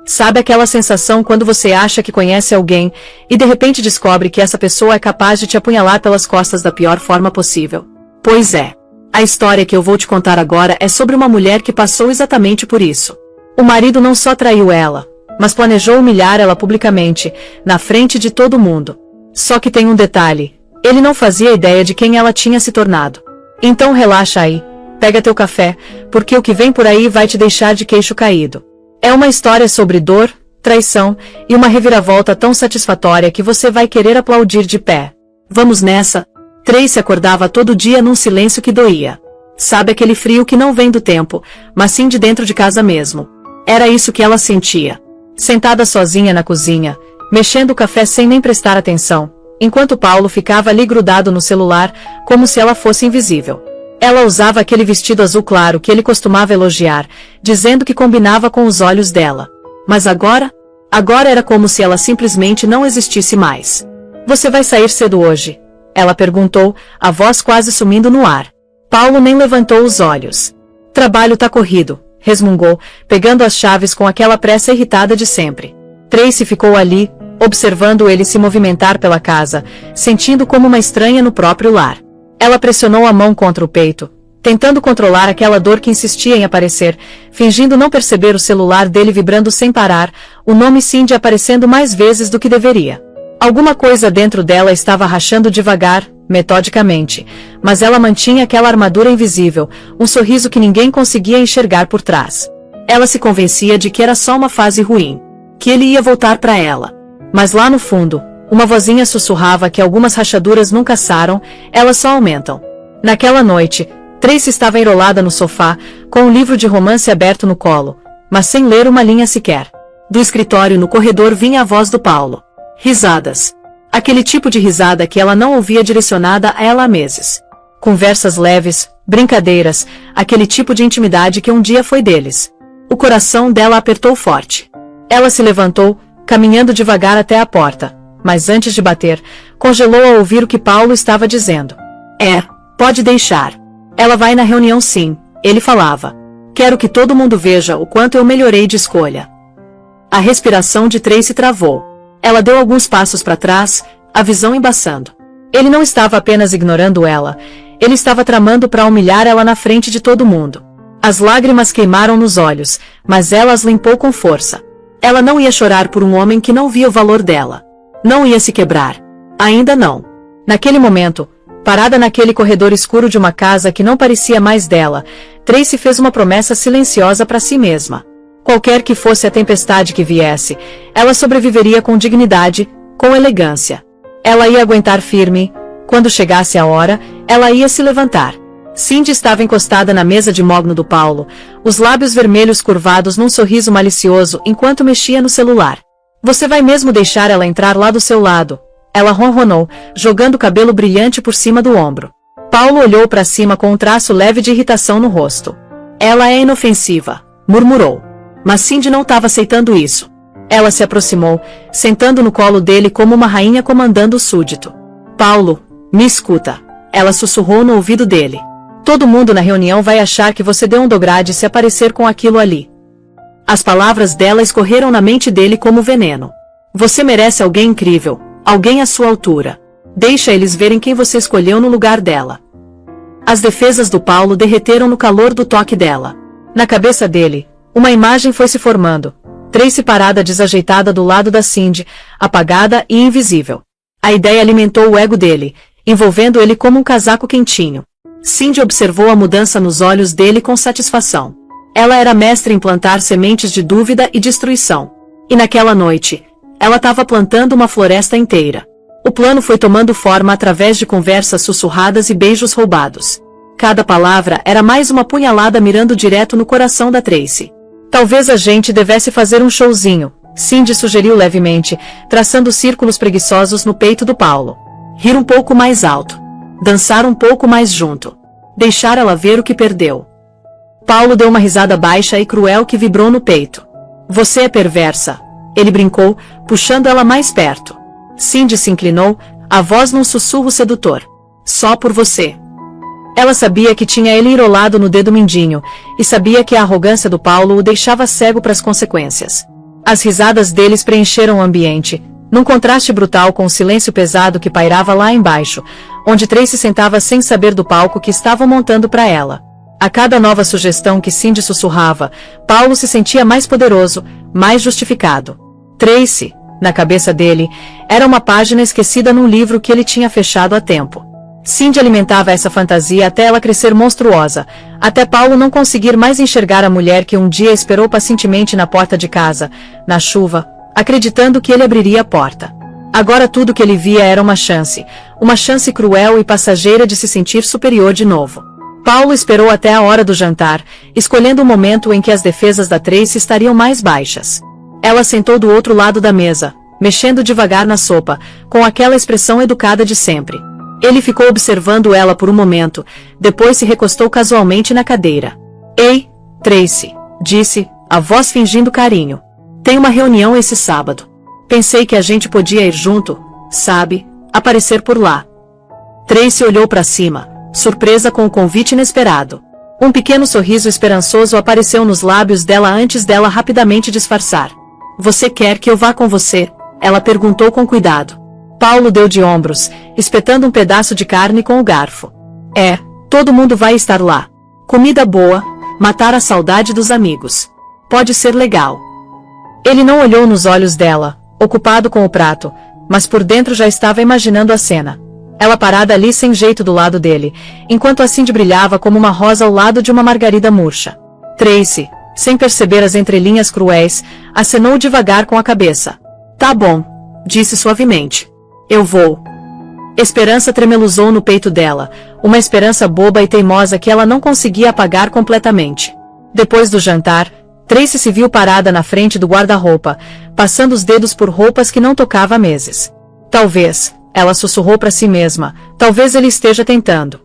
Sabe aquela sensação quando você acha que conhece alguém, e de repente descobre que essa pessoa é capaz de te apunhalar pelas costas da pior forma possível? Pois é. A história que eu vou te contar agora é sobre uma mulher que passou exatamente por isso. O marido não só traiu ela, mas planejou humilhar ela publicamente, na frente de todo mundo. Só que tem um detalhe, ele não fazia ideia de quem ela tinha se tornado. Então relaxa aí, pega teu café, porque o que vem por aí vai te deixar de queixo caído. É uma história sobre dor, traição e uma reviravolta tão satisfatória que você vai querer aplaudir de pé. Vamos nessa? Tracy acordava todo dia num silêncio que doía. Sabe aquele frio que não vem do tempo, mas sim de dentro de casa mesmo. Era isso que ela sentia. Sentada sozinha na cozinha, mexendo o café sem nem prestar atenção, enquanto Paulo ficava ali grudado no celular, como se ela fosse invisível. Ela usava aquele vestido azul claro que ele costumava elogiar, dizendo que combinava com os olhos dela. Mas agora? Agora era como se ela simplesmente não existisse mais. Você vai sair cedo hoje? Ela perguntou, a voz quase sumindo no ar. Paulo nem levantou os olhos. Trabalho tá corrido, resmungou, pegando as chaves com aquela pressa irritada de sempre. Tracy ficou ali, observando ele se movimentar pela casa, sentindo como uma estranha no próprio lar. Ela pressionou a mão contra o peito, tentando controlar aquela dor que insistia em aparecer, fingindo não perceber o celular dele vibrando sem parar, o nome Cindy aparecendo mais vezes do que deveria. Alguma coisa dentro dela estava rachando devagar, metodicamente, mas ela mantinha aquela armadura invisível, um sorriso que ninguém conseguia enxergar por trás. Ela se convencia de que era só uma fase ruim, que ele ia voltar para ela. Mas lá no fundo, uma vozinha sussurrava que algumas rachaduras nunca saram, elas só aumentam. Naquela noite, Tracy estava enrolada no sofá, com um livro de romance aberto no colo, mas sem ler uma linha sequer. Do escritório no corredor vinha a voz do Paulo. Risadas. Aquele tipo de risada que ela não ouvia direcionada a ela há meses. Conversas leves, brincadeiras, aquele tipo de intimidade que um dia foi deles. O coração dela apertou forte. Ela se levantou, caminhando devagar até a porta, mas antes de bater, congelou ao ouvir o que Paulo estava dizendo. Pode deixar. Ela vai na reunião sim, ele falava. Quero que todo mundo veja o quanto eu melhorei de escolha. A respiração de Tracy travou. Ela deu alguns passos para trás, a visão embaçando. Ele não estava apenas ignorando ela, ele estava tramando para humilhar ela na frente de todo mundo. As lágrimas queimaram nos olhos, mas ela as limpou com força. Ela não ia chorar por um homem que não via o valor dela. Não ia se quebrar. Ainda não. Naquele momento, parada naquele corredor escuro de uma casa que não parecia mais dela, Tracy fez uma promessa silenciosa para si mesma. Qualquer que fosse a tempestade que viesse, ela sobreviveria com dignidade, com elegância. Ela ia aguentar firme, quando chegasse a hora, ela ia se levantar. Cindy estava encostada na mesa de mogno do Paulo, os lábios vermelhos curvados num sorriso malicioso enquanto mexia no celular. Você vai mesmo deixar ela entrar lá do seu lado? Ela ronronou, jogando o cabelo brilhante por cima do ombro. Paulo olhou para cima com um traço leve de irritação no rosto. Ela é inofensiva, murmurou. Mas Cindy não estava aceitando isso. Ela se aproximou, sentando no colo dele como uma rainha comandando o súdito. Paulo, me escuta. Ela sussurrou no ouvido dele. Todo mundo na reunião vai achar que você deu um dograde se aparecer com aquilo ali. As palavras dela escorreram na mente dele como veneno. Você merece alguém incrível, alguém à sua altura. Deixa eles verem quem você escolheu no lugar dela. As defesas do Paulo derreteram no calor do toque dela. Na cabeça dele, uma imagem foi se formando. Tracy parada desajeitada do lado da Cindy, apagada e invisível. A ideia alimentou o ego dele, envolvendo ele como um casaco quentinho. Cindy observou a mudança nos olhos dele com satisfação. Ela era mestra em plantar sementes de dúvida e destruição. E naquela noite, ela estava plantando uma floresta inteira. O plano foi tomando forma através de conversas sussurradas e beijos roubados. Cada palavra era mais uma punhalada mirando direto no coração da Tracy. Talvez a gente devesse fazer um showzinho, Cindy sugeriu levemente, traçando círculos preguiçosos no peito do Paulo. Rir um pouco mais alto. Dançar um pouco mais junto. Deixar ela ver o que perdeu. Paulo deu uma risada baixa e cruel que vibrou no peito. Você é perversa. Ele brincou, puxando ela mais perto. Cindy se inclinou, a voz num sussurro sedutor. Só por você. Ela sabia que tinha ele enrolado no dedo mindinho, e sabia que a arrogância do Paulo o deixava cego para as consequências. As risadas deles preencheram o ambiente, num contraste brutal com o silêncio pesado que pairava lá embaixo, onde Tracy sentava sem saber do palco que estavam montando para ela. A cada nova sugestão que Cindy sussurrava, Paulo se sentia mais poderoso, mais justificado. Tracy, na cabeça dele, era uma página esquecida num livro que ele tinha fechado há tempo. Cindy alimentava essa fantasia até ela crescer monstruosa, até Paulo não conseguir mais enxergar a mulher que um dia esperou pacientemente na porta de casa, na chuva, acreditando que ele abriria a porta. Agora tudo que ele via era uma chance cruel e passageira de se sentir superior de novo. Paulo esperou até a hora do jantar, escolhendo o momento em que as defesas da Tracy estariam mais baixas. Ela sentou do outro lado da mesa, mexendo devagar na sopa, com aquela expressão educada de sempre. Ele ficou observando ela por um momento, depois se recostou casualmente na cadeira. "Ei, Tracy", disse, a voz fingindo carinho. "Tem uma reunião esse sábado. Pensei que a gente podia ir junto, sabe, aparecer por lá." Tracy olhou para cima, surpresa com o convite inesperado. Um pequeno sorriso esperançoso apareceu nos lábios dela antes dela rapidamente disfarçar. "Você quer que eu vá com você?" ela perguntou com cuidado. Paulo deu de ombros, espetando um pedaço de carne com o garfo. "É, todo mundo vai estar lá. Comida boa, matar a saudade dos amigos. Pode ser legal." Ele não olhou nos olhos dela, ocupado com o prato, mas por dentro já estava imaginando a cena. Ela parada ali sem jeito do lado dele, enquanto a Cindy brilhava como uma rosa ao lado de uma margarida murcha. Tracy, sem perceber as entrelinhas cruéis, acenou devagar com a cabeça. "Tá bom", disse suavemente. "Eu vou." Esperança tremeluzou no peito dela, uma esperança boba e teimosa que ela não conseguia apagar completamente. Depois do jantar, Tracy se viu parada na frente do guarda-roupa, passando os dedos por roupas que não tocava há meses. "Talvez", ela sussurrou para si mesma, "talvez ele esteja tentando."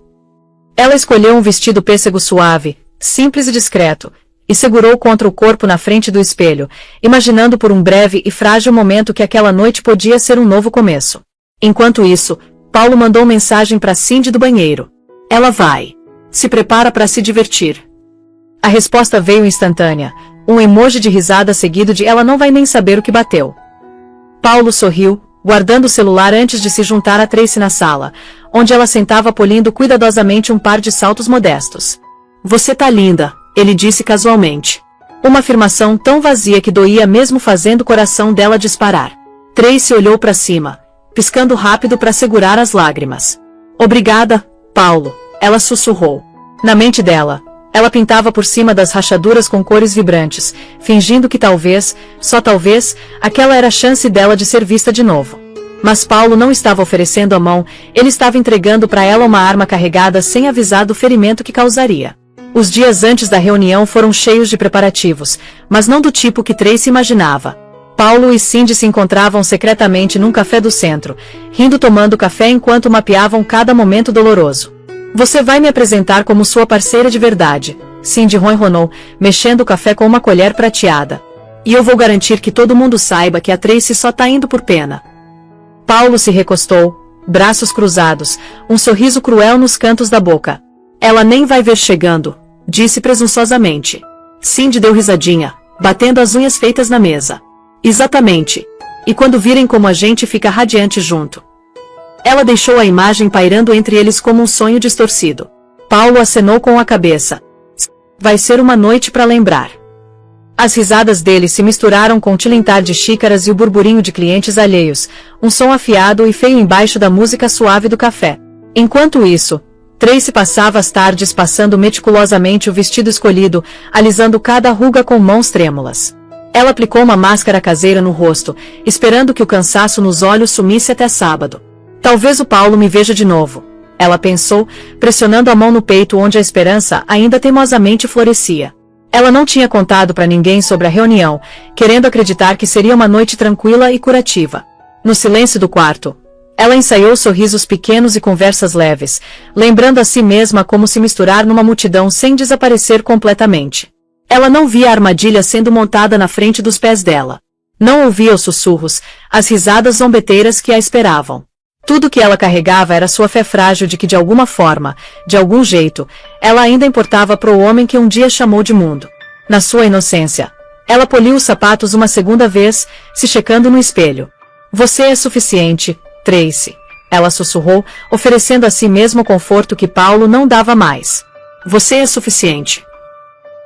Ela escolheu um vestido pêssego suave, simples e discreto, e segurou contra o corpo na frente do espelho, imaginando por um breve e frágil momento que aquela noite podia ser um novo começo. Enquanto isso, Paulo mandou mensagem para Cindy do banheiro. "Ela vai. Se prepara para se divertir." A resposta veio instantânea, um emoji de risada seguido de "ela não vai nem saber o que bateu." Paulo sorriu, guardando o celular antes de se juntar a Tracy na sala, onde ela sentava polindo cuidadosamente um par de saltos modestos. "Você tá linda", ele disse casualmente. Uma afirmação tão vazia que doía mesmo fazendo o coração dela disparar. Tracy olhou para cima, piscando rápido para segurar as lágrimas. "Obrigada, Paulo", ela sussurrou. Na mente dela, ela pintava por cima das rachaduras com cores vibrantes, fingindo que talvez, só talvez, aquela era a chance dela de ser vista de novo. Mas Paulo não estava oferecendo a mão, ele estava entregando para ela uma arma carregada sem avisar do ferimento que causaria. Os dias antes da reunião foram cheios de preparativos, mas não do tipo que Tracy imaginava. Paulo e Cindy se encontravam secretamente num café do centro, rindo tomando café enquanto mapeavam cada momento doloroso. "Você vai me apresentar como sua parceira de verdade", Cindy ronronou, mexendo o café com uma colher prateada. "E eu vou garantir que todo mundo saiba que a Tracy só tá indo por pena." Paulo se recostou, braços cruzados, um sorriso cruel nos cantos da boca. "Ela nem vai ver chegando", disse presunçosamente. Cindy deu risadinha, batendo as unhas feitas na mesa. "Exatamente. E quando virem como a gente fica radiante junto." Ela deixou a imagem pairando entre eles como um sonho distorcido. Paulo acenou com a cabeça. "Vai ser uma noite para lembrar." As risadas dele se misturaram com o tilintar de xícaras e o burburinho de clientes alheios, um som afiado e feio embaixo da música suave do café. Enquanto isso, Tracy passava as tardes passando meticulosamente o vestido escolhido, alisando cada ruga com mãos trêmulas. Ela aplicou uma máscara caseira no rosto, esperando que o cansaço nos olhos sumisse até sábado. "Talvez o Paulo me veja de novo", ela pensou, pressionando a mão no peito onde a esperança ainda teimosamente florescia. Ela não tinha contado para ninguém sobre a reunião, querendo acreditar que seria uma noite tranquila e curativa. No silêncio do quarto, ela ensaiou sorrisos pequenos e conversas leves, lembrando a si mesma como se misturar numa multidão sem desaparecer completamente. Ela não via a armadilha sendo montada na frente dos pés dela. Não ouvia os sussurros, as risadas zombeteiras que a esperavam. Tudo que ela carregava era sua fé frágil de que de alguma forma, de algum jeito, ela ainda importava para o homem que um dia chamou de mundo. Na sua inocência, Ela poliu os sapatos uma segunda vez, se checando no espelho. Você é suficiente, Tracy. Ela sussurrou, oferecendo a si mesmo o conforto que Paulo não dava mais. Você é suficiente.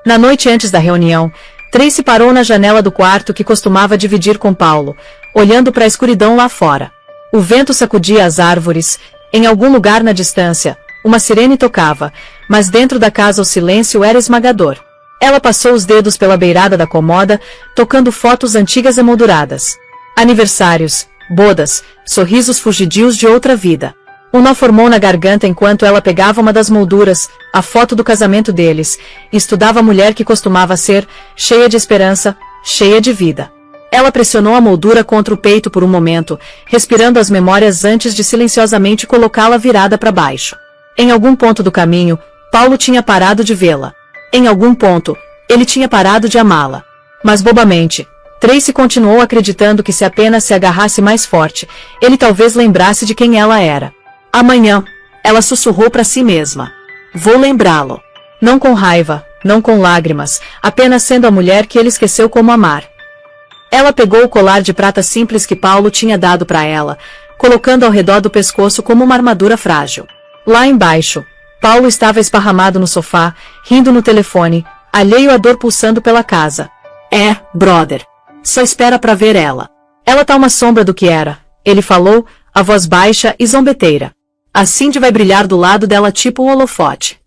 Na noite antes da reunião, Tracy parou na janela do quarto que costumava dividir com Paulo, olhando para a escuridão lá fora. O vento sacudia as árvores, em algum lugar na distância, uma sirene tocava, mas dentro da casa o silêncio era esmagador. Ela passou os dedos pela beirada da cômoda, tocando fotos antigas emolduradas. Aniversários, bodas, sorrisos fugidios de outra vida. Um nó formou na garganta enquanto ela pegava uma das molduras, a foto do casamento deles, e estudava a mulher que costumava ser, cheia de esperança, cheia de vida. Ela pressionou a moldura contra o peito por um momento, respirando as memórias antes de silenciosamente colocá-la virada para baixo. Em algum ponto do caminho, Paulo tinha parado de vê-la. Em algum ponto, ele tinha parado de amá-la. Mas bobamente, Tracy continuou acreditando que se apenas se agarrasse mais forte, ele talvez lembrasse de quem ela era. Amanhã, ela sussurrou para si mesma. Vou lembrá-lo. Não com raiva, não com lágrimas, apenas sendo a mulher que ele esqueceu como amar. Ela pegou o colar de prata simples que Paulo tinha dado para ela, colocando ao redor do pescoço como uma armadura frágil. Lá embaixo, Paulo estava esparramado no sofá, rindo no telefone, alheio à dor pulsando pela casa. Brother. Só espera para ver ela. Ela tá uma sombra do que era, ele falou, a voz baixa e zombeteira. A Cindy vai brilhar do lado dela tipo um holofote.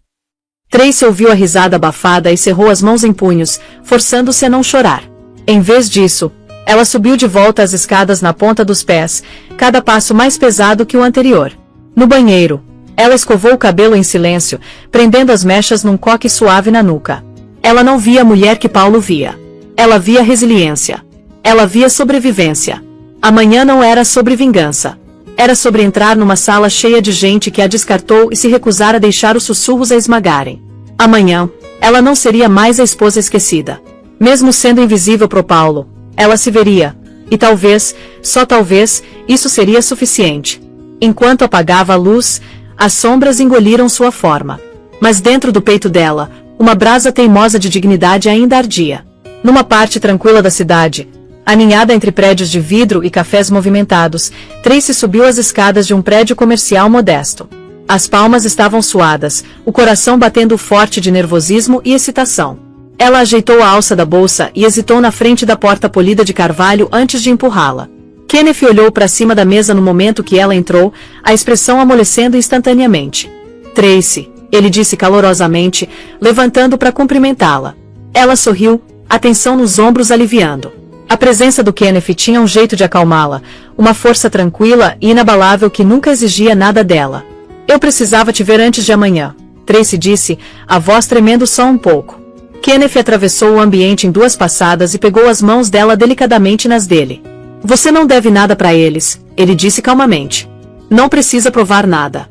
Tracy ouviu a risada abafada e cerrou as mãos em punhos, forçando-se a não chorar. Em vez disso, ela subiu de volta as escadas na ponta dos pés, cada passo mais pesado que o anterior. No banheiro, ela escovou o cabelo em silêncio, prendendo as mechas num coque suave na nuca. Ela não via a mulher que Paulo via. Ela via resiliência. Ela via sobrevivência. Amanhã não era sobre vingança. Era sobre entrar numa sala cheia de gente que a descartou e se recusar a deixar os sussurros a esmagarem. Amanhã, ela não seria mais a esposa esquecida. Mesmo sendo invisível pro Paulo, ela se veria. E talvez, só talvez, isso seria suficiente. Enquanto apagava a luz, as sombras engoliram sua forma. Mas dentro do peito dela, uma brasa teimosa de dignidade ainda ardia. Numa parte tranquila da cidade, aninhada entre prédios de vidro e cafés movimentados, Tracy subiu as escadas de um prédio comercial modesto. As palmas estavam suadas, o coração batendo forte de nervosismo e excitação. Ela ajeitou a alça da bolsa e hesitou na frente da porta polida de carvalho antes de empurrá-la. Kenneth olhou para cima da mesa no momento que ela entrou, a expressão amolecendo instantaneamente. Tracy, ele disse calorosamente, levantando para cumprimentá-la. Ela sorriu, a tensão nos ombros aliviando. A presença do Kenneth tinha um jeito de acalmá-la, uma força tranquila e inabalável que nunca exigia nada dela. Eu precisava te ver antes de amanhã, Tracy disse, a voz tremendo só um pouco. Kenneth atravessou o ambiente em duas passadas e pegou as mãos dela delicadamente nas dele. Você não deve nada para eles, ele disse calmamente. Não precisa provar nada.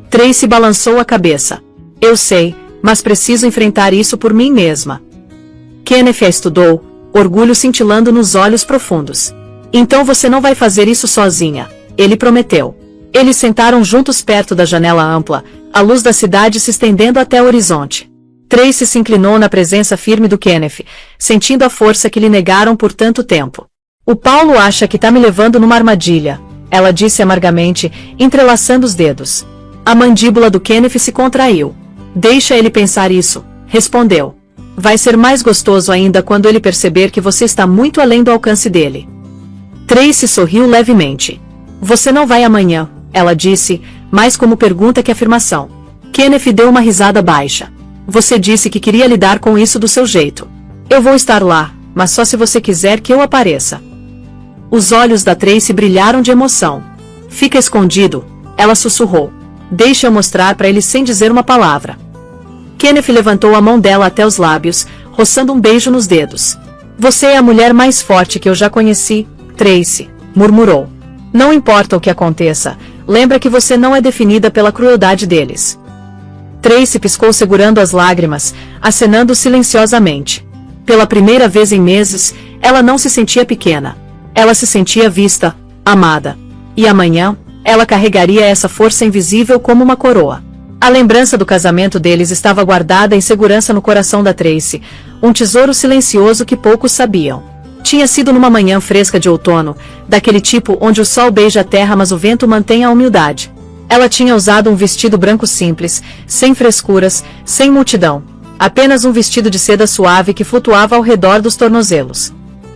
Tracy balançou a cabeça. Eu sei, mas preciso enfrentar isso por mim mesma. Kenneth a estudou, orgulho cintilando nos olhos profundos. Então você não vai fazer isso sozinha, ele prometeu. Eles sentaram juntos perto da janela ampla, a luz da cidade se estendendo até o horizonte. Tracy se inclinou na presença firme do Kenneth, sentindo a força que lhe negaram por tanto tempo. O Paulo acha que tá me levando numa armadilha, ela disse amargamente, entrelaçando os dedos. A mandíbula do Kenneth se contraiu. Deixa ele pensar isso, respondeu. Vai ser mais gostoso ainda quando ele perceber que você está muito além do alcance dele. Tracy sorriu levemente. Você não vai amanhã, ela disse, mais como pergunta que afirmação. Kenneth deu uma risada baixa. Você disse que queria lidar com isso do seu jeito. Eu vou estar lá, mas só se você quiser que eu apareça. Os olhos da Tracy brilharam de emoção. Fica escondido, ela sussurrou. Deixa eu mostrar para ele sem dizer uma palavra. Kenneth levantou a mão dela até os lábios, roçando um beijo nos dedos. Você é a mulher mais forte que eu já conheci, Tracy, murmurou. Não importa o que aconteça, lembra que você não é definida pela crueldade deles. Tracy piscou segurando as lágrimas, acenando silenciosamente. Pela primeira vez em meses, ela não se sentia pequena. Ela se sentia vista, amada. E amanhã, ela carregaria essa força invisível como uma coroa. A lembrança do casamento deles estava guardada em segurança no coração da Tracy, um tesouro silencioso que poucos sabiam. Tinha sido numa manhã fresca de outono, daquele tipo onde o sol beija a terra mas o vento mantém a umidade. Ela tinha usado um vestido branco simples, sem frescuras, sem multidão. Apenas um vestido de seda suave que flutuava ao redor dos tornozelos.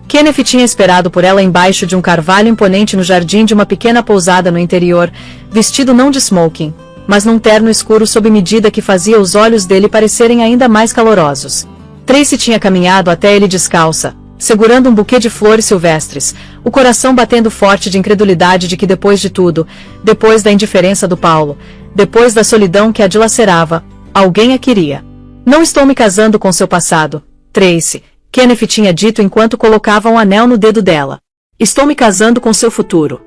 Kenneth tinha esperado por ela embaixo de um carvalho imponente no jardim de uma pequena pousada no interior, vestido não de smoking, mas num terno escuro sob medida que fazia os olhos dele parecerem ainda mais calorosos. Tracy tinha caminhado até ele descalça, segurando um buquê de flores silvestres, o coração batendo forte de incredulidade de que depois de tudo, depois da indiferença do Paulo, depois da solidão que a dilacerava, alguém a queria. Não estou me casando com seu passado, Tracy, Kenneth tinha dito enquanto colocava um anel no dedo dela. Estou me casando com seu futuro.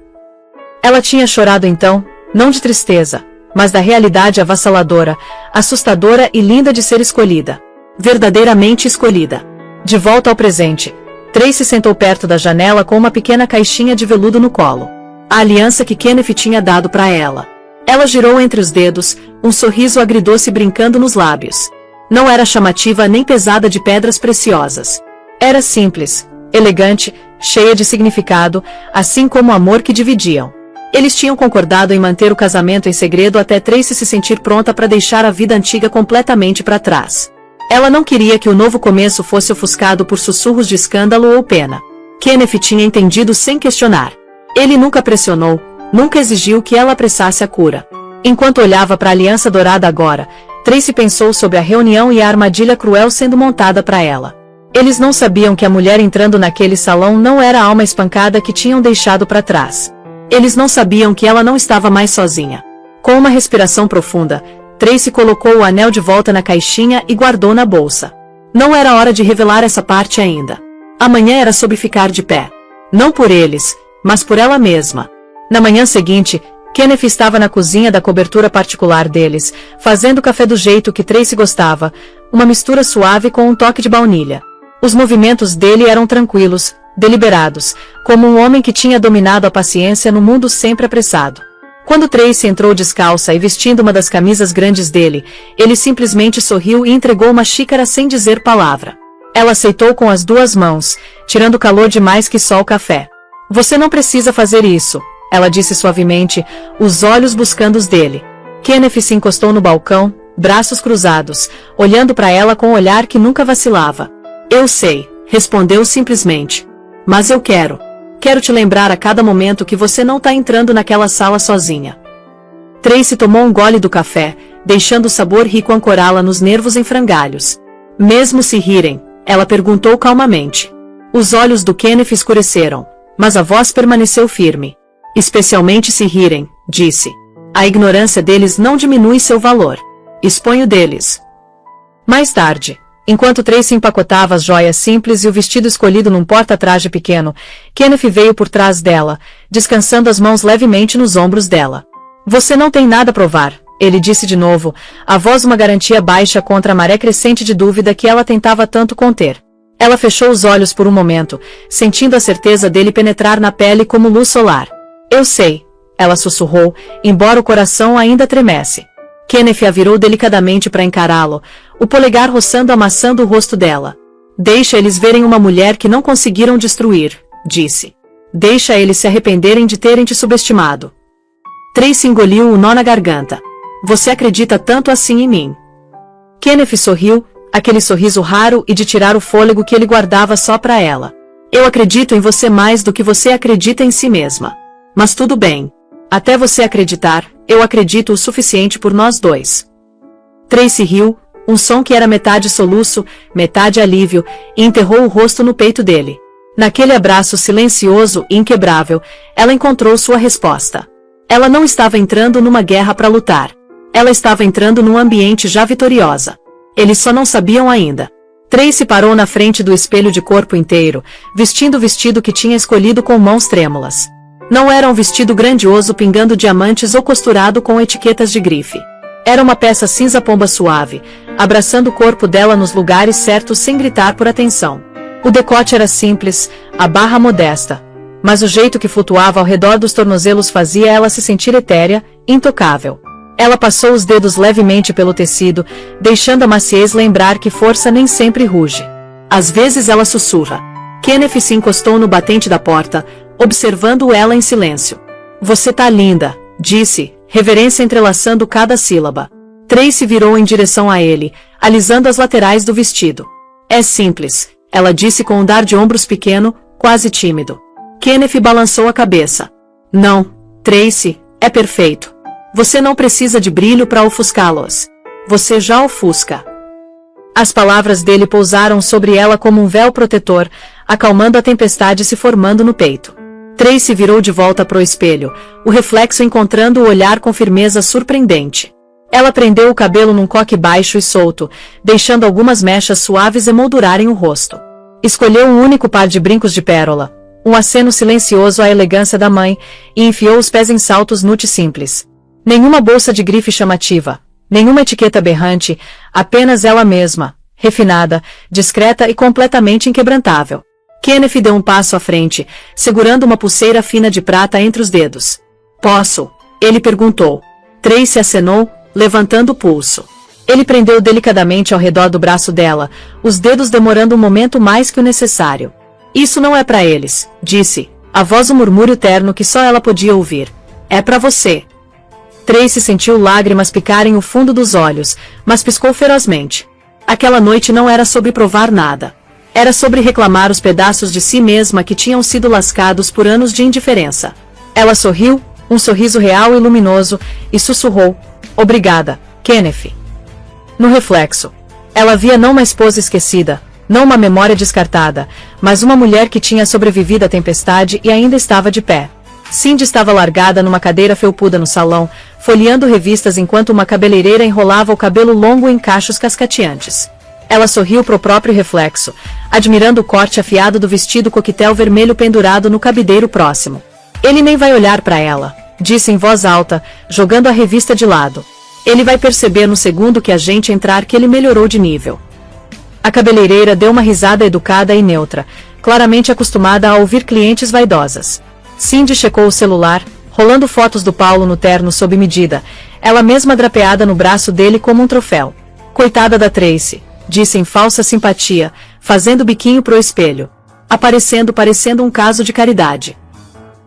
Ela tinha chorado então, não de tristeza, mas da realidade avassaladora, assustadora e linda de ser escolhida. Verdadeiramente escolhida. De volta ao presente, Tracy sentou perto da janela com uma pequena caixinha de veludo no colo. A aliança que Kenneth tinha dado para ela. Ela girou entre os dedos, um sorriso agridoce brincando nos lábios. Não era chamativa nem pesada de pedras preciosas. Era simples, elegante, cheia de significado, assim como o amor que dividiam. Eles tinham concordado em manter o casamento em segredo até Tracy se sentir pronta para deixar a vida antiga completamente para trás. Ela não queria que o novo começo fosse ofuscado por sussurros de escândalo ou pena. Kenneth tinha entendido sem questionar. Ele nunca pressionou, nunca exigiu que ela apressasse a cura. Enquanto olhava para a aliança dourada agora, Tracy pensou sobre a reunião e a armadilha cruel sendo montada para ela. Eles não sabiam que a mulher entrando naquele salão não era a alma espancada que tinham deixado para trás. Eles não sabiam que ela não estava mais sozinha. Com uma respiração profunda, Tracy colocou o anel de volta na caixinha e guardou na bolsa. Não era hora de revelar essa parte ainda. Amanhã era sobre ficar de pé. Não por eles, mas por ela mesma. Na manhã seguinte, Kenneth estava na cozinha da cobertura particular deles, fazendo café do jeito que Tracy gostava, uma mistura suave com um toque de baunilha. Os movimentos dele eram tranquilos, deliberados, como um homem que tinha dominado a paciência no mundo sempre apressado. Quando Tracy entrou descalça e vestindo uma das camisas grandes dele, ele simplesmente sorriu e entregou uma xícara sem dizer palavra. Ela aceitou com as duas mãos, tirando calor demais que só o café. Você não precisa fazer isso, ela disse suavemente, os olhos buscando os dele. Kenneth se encostou no balcão, braços cruzados, olhando para ela com um olhar que nunca vacilava. Eu sei, respondeu simplesmente. Mas eu quero. Quero te lembrar a cada momento que você não está entrando naquela sala sozinha. Tracy tomou um gole do café, deixando o sabor rico ancorá-la nos nervos em frangalhos. Mesmo se rirem, ela perguntou calmamente. Os olhos do Kenneth escureceram, mas a voz permaneceu firme. Especialmente se rirem, disse. A ignorância deles não diminui seu valor. Exponho deles. Mais tarde, enquanto Tracy empacotava as joias simples e o vestido escolhido num porta-traje pequeno, Kenneth veio por trás dela, descansando as mãos levemente nos ombros dela. Você não tem nada a provar, ele disse de novo, a voz uma garantia baixa contra a maré crescente de dúvida que ela tentava tanto conter. Ela fechou os olhos por um momento, sentindo a certeza dele penetrar na pele como luz solar. Eu sei, ela sussurrou, embora o coração ainda tremesse. Kenneth a virou delicadamente para encará-lo, o polegar roçando a maçã do rosto dela. Deixa eles verem uma mulher que não conseguiram destruir, disse. Deixa eles se arrependerem de terem te subestimado. Tracy engoliu o nó na garganta. Você acredita tanto assim em mim? Kenneth sorriu, aquele sorriso raro e de tirar o fôlego que ele guardava só para ela. Eu acredito em você mais do que você acredita em si mesma. Mas tudo bem. Até você acreditar, eu acredito o suficiente por nós dois. Tracy riu, um som que era metade soluço, metade alívio, e enterrou o rosto no peito dele. Naquele abraço silencioso e inquebrável, ela encontrou sua resposta. Ela não estava entrando numa guerra para lutar. Ela estava entrando num ambiente já vitoriosa. Eles só não sabiam ainda. Tracy parou na frente do espelho de corpo inteiro, vestindo o vestido que tinha escolhido com mãos trêmulas. Não era um vestido grandioso pingando diamantes ou costurado com etiquetas de grife. Era uma peça cinza pomba suave, abraçando o corpo dela nos lugares certos sem gritar por atenção. O decote era simples, a barra modesta, mas o jeito que flutuava ao redor dos tornozelos fazia ela se sentir etérea, intocável. Ela passou os dedos levemente pelo tecido, deixando a maciez lembrar que força nem sempre ruge. Às vezes ela sussurra. Kenneth se encostou no batente da porta, observando ela em silêncio. Você tá linda, disse, reverência entrelaçando cada sílaba. Tracy virou em direção a ele, alisando as laterais do vestido. É simples, ela disse com um dar de ombros pequeno, quase tímido. Kenneth balançou a cabeça. Não, Tracy, é perfeito. Você não precisa de brilho para ofuscá-los. Você já ofusca. As palavras dele pousaram sobre ela como um véu protetor, acalmando a tempestade se formando no peito. Tracy virou de volta pro espelho, o reflexo encontrando o olhar com firmeza surpreendente. Ela prendeu o cabelo num coque baixo e solto, deixando algumas mechas suaves emoldurarem o rosto. Escolheu um único par de brincos de pérola, um aceno silencioso à elegância da mãe, e enfiou os pés em saltos nude simples. Nenhuma bolsa de grife chamativa, nenhuma etiqueta berrante, apenas ela mesma, refinada, discreta e completamente inquebrantável. Kenneth deu um passo à frente, segurando uma pulseira fina de prata entre os dedos. Posso? Ele perguntou. Tracy acenou, levantando o pulso. Ele prendeu delicadamente ao redor do braço dela, os dedos demorando um momento mais que o necessário. Isso não é para eles, disse, a voz um murmúrio terno que só ela podia ouvir. É para você. Tracy sentiu lágrimas picarem o fundo dos olhos, mas piscou ferozmente. Aquela noite não era sobre provar nada. Era sobre reclamar os pedaços de si mesma que tinham sido lascados por anos de indiferença. Ela sorriu, um sorriso real e luminoso, e sussurrou, obrigada, Kenneth. No reflexo, ela via não uma esposa esquecida, não uma memória descartada, mas uma mulher que tinha sobrevivido à tempestade e ainda estava de pé. Cindy estava largada numa cadeira felpuda no salão, folheando revistas enquanto uma cabeleireira enrolava o cabelo longo em cachos cascateantes. Ela sorriu pro próprio reflexo, admirando o corte afiado do vestido coquetel vermelho pendurado no cabideiro próximo. Ele nem vai olhar para ela, disse em voz alta, jogando a revista de lado. Ele vai perceber no segundo que a gente entrar que ele melhorou de nível. A cabeleireira deu uma risada educada e neutra, claramente acostumada a ouvir clientes vaidosas. Cindy checou o celular, rolando fotos do Paulo no terno sob medida, ela mesma drapeada no braço dele como um troféu. Coitada da Tracy, disse em falsa simpatia, fazendo biquinho pro espelho. Parecendo um caso de caridade.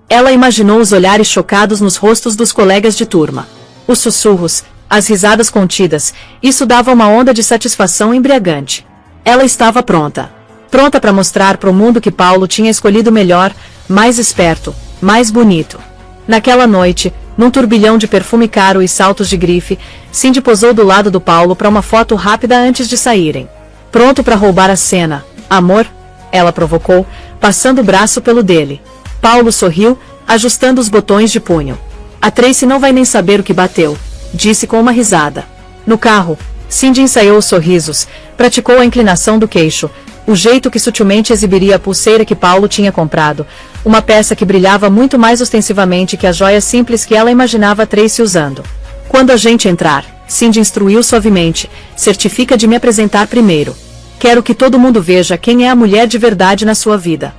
Ela imaginou os olhares chocados nos rostos dos colegas de turma. Os sussurros, as risadas contidas, isso dava uma onda de satisfação embriagante. Ela estava pronta. Pronta para mostrar pro mundo que Paulo tinha escolhido melhor, mais esperto, mais bonito. Naquela noite, num turbilhão de perfume caro e saltos de grife, Cindy posou do lado do Paulo para uma foto rápida antes de saírem. Pronto para roubar a cena. Amor? Ela provocou, passando o braço pelo dele. Paulo sorriu, ajustando os botões de punho. A Tracy não vai nem saber o que bateu, disse com uma risada. No carro, Cindy ensaiou os sorrisos, praticou a inclinação do queixo, o jeito que sutilmente exibiria a pulseira que Paulo tinha comprado, uma peça que brilhava muito mais ostensivamente que as joias simples que ela imaginava Tracy usando. Quando a gente entrar, Cindy instruiu suavemente, certifica de me apresentar primeiro. Quero que todo mundo veja quem é a mulher de verdade na sua vida.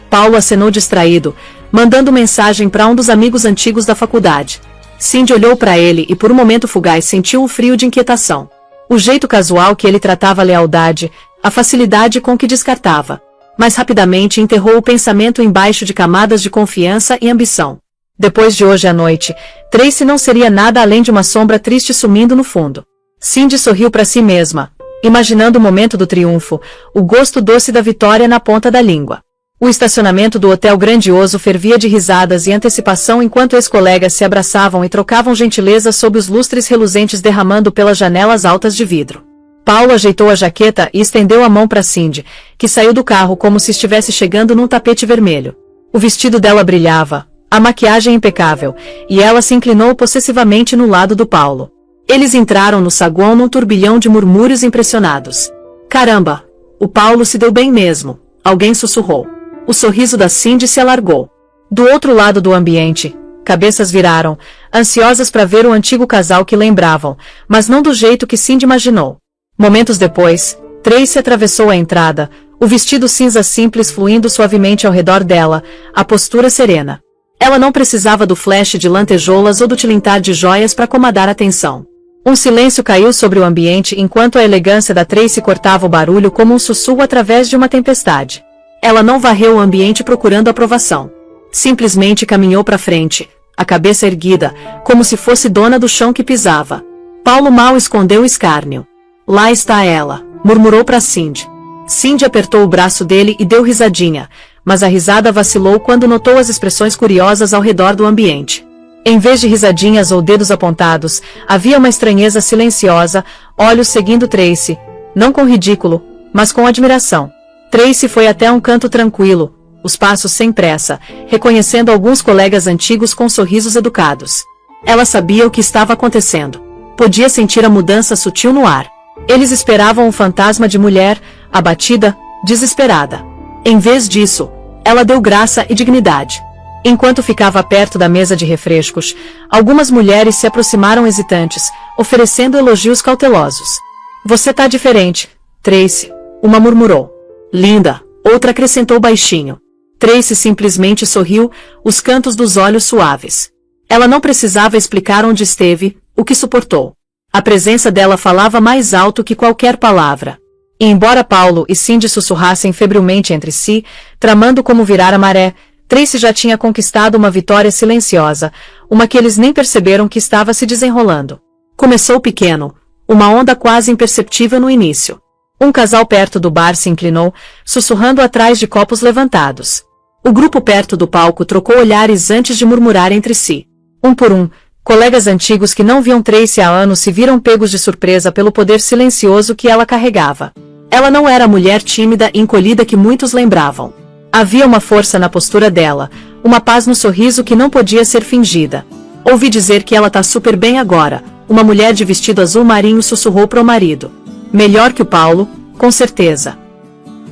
Paulo acenou distraído, mandando mensagem para um dos amigos antigos da faculdade. Cindy olhou para ele e por um momento fugaz sentiu um frio de inquietação. O jeito casual que ele tratava a lealdade, a facilidade com que descartava. Mas rapidamente enterrou o pensamento embaixo de camadas de confiança e ambição. Depois de hoje à noite, Tracy não seria nada além de uma sombra triste sumindo no fundo. Cindy sorriu para si mesma, imaginando o momento do triunfo, o gosto doce da vitória na ponta da língua. O estacionamento do hotel grandioso fervia de risadas e antecipação enquanto ex-colegas se abraçavam e trocavam gentilezas sob os lustres reluzentes derramando pelas janelas altas de vidro. Paulo ajeitou a jaqueta e estendeu a mão para Cindy, que saiu do carro como se estivesse chegando num tapete vermelho. O vestido dela brilhava, a maquiagem impecável, e ela se inclinou possessivamente no lado do Paulo. Eles entraram no saguão num turbilhão de murmúrios impressionados. Caramba! O Paulo se deu bem mesmo, alguém sussurrou. O sorriso da Cindy se alargou. Do outro lado do ambiente, cabeças viraram, ansiosas para ver o antigo casal que lembravam, mas não do jeito que Cindy imaginou. Momentos depois, Tracy atravessou a entrada, o vestido cinza simples fluindo suavemente ao redor dela, a postura serena. Ela não precisava do flash de lantejoulas ou do tilintar de joias para comandar a atenção. Um silêncio caiu sobre o ambiente enquanto a elegância da Tracy cortava o barulho como um sussurro através de uma tempestade. Ela não varreu o ambiente procurando aprovação. Simplesmente caminhou para frente, a cabeça erguida, como se fosse dona do chão que pisava. Paulo mal escondeu o escárnio. Lá está ela, murmurou para Cindy. Cindy apertou o braço dele e deu risadinha, mas a risada vacilou quando notou as expressões curiosas ao redor do ambiente. Em vez de risadinhas ou dedos apontados, havia uma estranheza silenciosa, olhos seguindo Tracy, não com ridículo, mas com admiração. Tracy foi até um canto tranquilo, os passos sem pressa, reconhecendo alguns colegas antigos com sorrisos educados. Ela sabia o que estava acontecendo. Podia sentir a mudança sutil no ar. Eles esperavam um fantasma de mulher, abatida, desesperada. Em vez disso, ela deu graça e dignidade. Enquanto ficava perto da mesa de refrescos, algumas mulheres se aproximaram hesitantes, oferecendo elogios cautelosos. Você tá diferente, Tracy, uma murmurou. Linda, outra acrescentou baixinho. Tracy simplesmente sorriu, os cantos dos olhos suaves. Ela não precisava explicar onde esteve, o que suportou. A presença dela falava mais alto que qualquer palavra. E embora Paulo e Cindy sussurrassem febrilmente entre si, tramando como virar a maré, Tracy já tinha conquistado uma vitória silenciosa, uma que eles nem perceberam que estava se desenrolando. Começou pequeno, uma onda quase imperceptível no início. Um casal perto do bar se inclinou, sussurrando atrás de copos levantados. O grupo perto do palco trocou olhares antes de murmurar entre si. Um por um, colegas antigos que não viam Tracy há anos se viram pegos de surpresa pelo poder silencioso que ela carregava. Ela não era a mulher tímida e encolhida que muitos lembravam. Havia uma força na postura dela, uma paz no sorriso que não podia ser fingida. Ouvi dizer que ela tá super bem agora, uma mulher de vestido azul marinho sussurrou para o marido. Melhor que o Paulo, com certeza.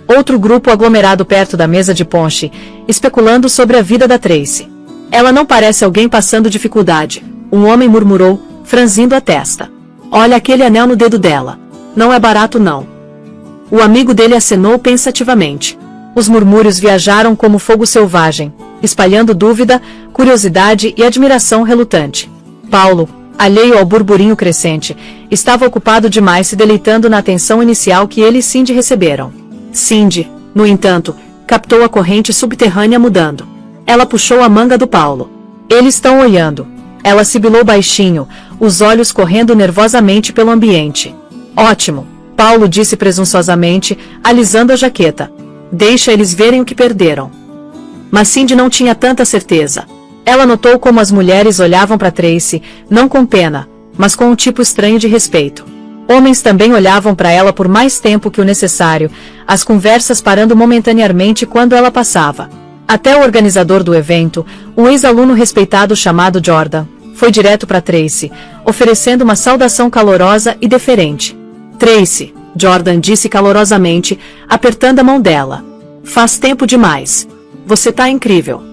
Outro grupo aglomerado perto da mesa de ponche, especulando sobre a vida da Tracy. Ela não parece alguém passando dificuldade, um homem murmurou, franzindo a testa. Olha aquele anel no dedo dela. Não é barato não. O amigo dele acenou pensativamente. Os murmúrios viajaram como fogo selvagem, espalhando dúvida, curiosidade e admiração relutante. Paulo, alheio ao burburinho crescente, estava ocupado demais se deleitando na atenção inicial que ele e Cindy receberam. Cindy, no entanto, captou a corrente subterrânea mudando. Ela puxou a manga do Paulo. Eles estão olhando. Ela sibilou baixinho, os olhos correndo nervosamente pelo ambiente. Ótimo, Paulo disse presunçosamente, alisando a jaqueta. Deixa eles verem o que perderam. Mas Cindy não tinha tanta certeza. Ela notou como as mulheres olhavam para Tracy, não com pena, mas com um tipo estranho de respeito. Homens também olhavam para ela por mais tempo que o necessário, as conversas parando momentaneamente quando ela passava. Até o organizador do evento, um ex-aluno respeitado chamado Jordan, foi direto para Tracy, oferecendo uma saudação calorosa e deferente. Tracy, Jordan disse calorosamente, apertando a mão dela. Faz tempo demais. Você tá incrível.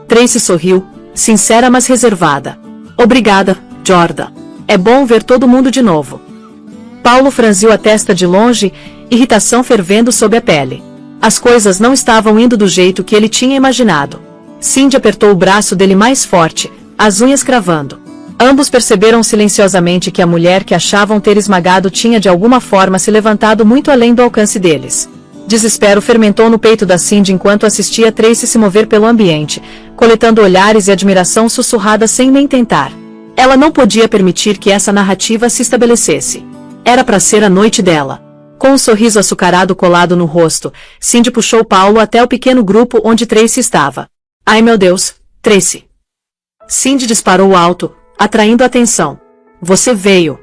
Tracy sorriu, sincera mas reservada. Obrigada, Jordan. É bom ver todo mundo de novo. Paulo franziu a testa de longe, irritação fervendo sob a pele. As coisas não estavam indo do jeito que ele tinha imaginado. Cindy apertou o braço dele mais forte, as unhas cravando. Ambos perceberam silenciosamente que a mulher que achavam ter esmagado tinha de alguma forma se levantado muito além do alcance deles. Desespero fermentou no peito da Cindy enquanto assistia Tracy se mover pelo ambiente, coletando olhares e admiração sussurrada sem nem tentar. Ela não podia permitir que essa narrativa se estabelecesse. Era para ser a noite dela. Com um sorriso açucarado colado no rosto, Cindy puxou Paulo até o pequeno grupo onde Tracy estava. Ai meu Deus, Tracy! Cindy disparou alto, atraindo a atenção. Você veio.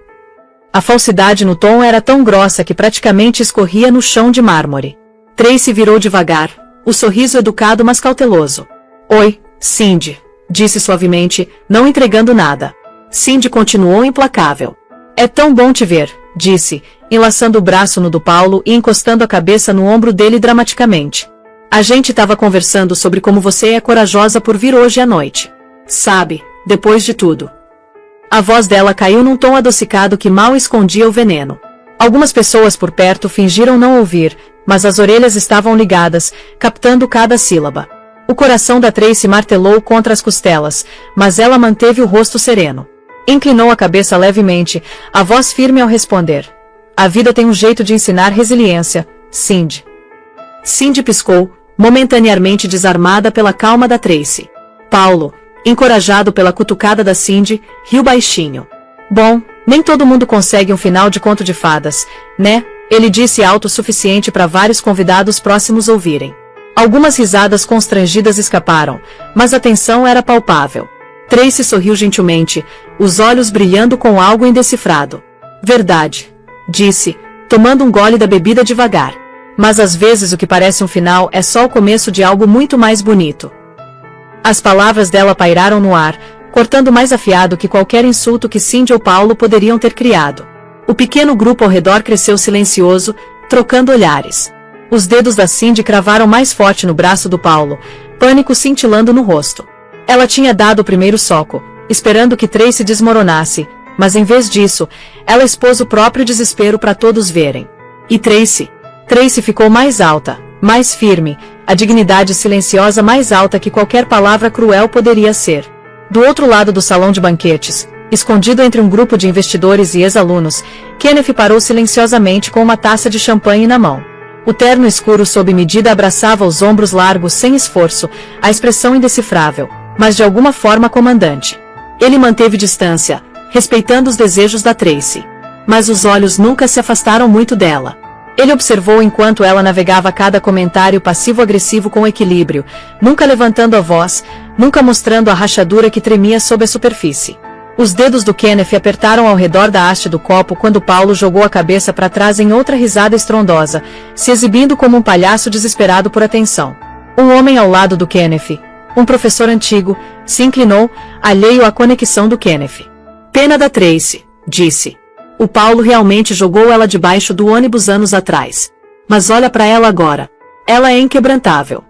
A falsidade no tom era tão grossa que praticamente escorria no chão de mármore. Tracy virou devagar, o sorriso educado mas cauteloso. Oi, Cindy, disse suavemente, não entregando nada. Cindy continuou implacável. É tão bom te ver, disse, enlaçando o braço no do Paulo e encostando a cabeça no ombro dele dramaticamente. A gente estava conversando sobre como você é corajosa por vir hoje à noite. Sabe, depois de tudo. A voz dela caiu num tom adocicado que mal escondia o veneno. Algumas pessoas por perto fingiram não ouvir, mas as orelhas estavam ligadas, captando cada sílaba. O coração da Tracy martelou contra as costelas, mas ela manteve o rosto sereno. Inclinou a cabeça levemente, a voz firme ao responder. A vida tem um jeito de ensinar resiliência, Cindy. Cindy piscou, momentaneamente desarmada pela calma da Tracy. Paulo, encorajado pela cutucada da Cindy, riu baixinho. Bom, nem todo mundo consegue um final de conto de fadas, né? Ele disse alto o suficiente para vários convidados próximos ouvirem. Algumas risadas constrangidas escaparam, mas a tensão era palpável. Tracy sorriu gentilmente, os olhos brilhando com algo indecifrado. Verdade, disse, tomando um gole da bebida devagar. Mas às vezes o que parece um final é só o começo de algo muito mais bonito. As palavras dela pairaram no ar, cortando mais afiado que qualquer insulto que Cindy ou Paulo poderiam ter criado. O pequeno grupo ao redor cresceu silencioso, trocando olhares. Os dedos da Cindy cravaram mais forte no braço do Paulo, pânico cintilando no rosto. Ela tinha dado o primeiro soco, esperando que Tracy desmoronasse, mas em vez disso, ela expôs o próprio desespero para todos verem. E Tracy ficou mais alta, mais firme, a dignidade silenciosa mais alta que qualquer palavra cruel poderia ser. Do outro lado do salão de banquetes, escondido entre um grupo de investidores e ex-alunos, Kenneth parou silenciosamente com uma taça de champanhe na mão. O terno escuro sob medida abraçava os ombros largos sem esforço, a expressão indecifrável, mas de alguma forma comandante. Ele manteve distância, respeitando os desejos da Tracy. Mas os olhos nunca se afastaram muito dela. Ele observou enquanto ela navegava cada comentário passivo-agressivo com equilíbrio, nunca levantando a voz, nunca mostrando a rachadura que tremia sob a superfície. Os dedos do Kenneth apertaram ao redor da haste do copo quando Paulo jogou a cabeça para trás em outra risada estrondosa, se exibindo como um palhaço desesperado por atenção. Um homem ao lado do Kenneth, um professor antigo, se inclinou, alheio à conexão do Kenneth. Pena da Tracy, disse. O Paulo realmente jogou ela debaixo do ônibus anos atrás. Mas olha para ela agora. Ela é inquebrantável.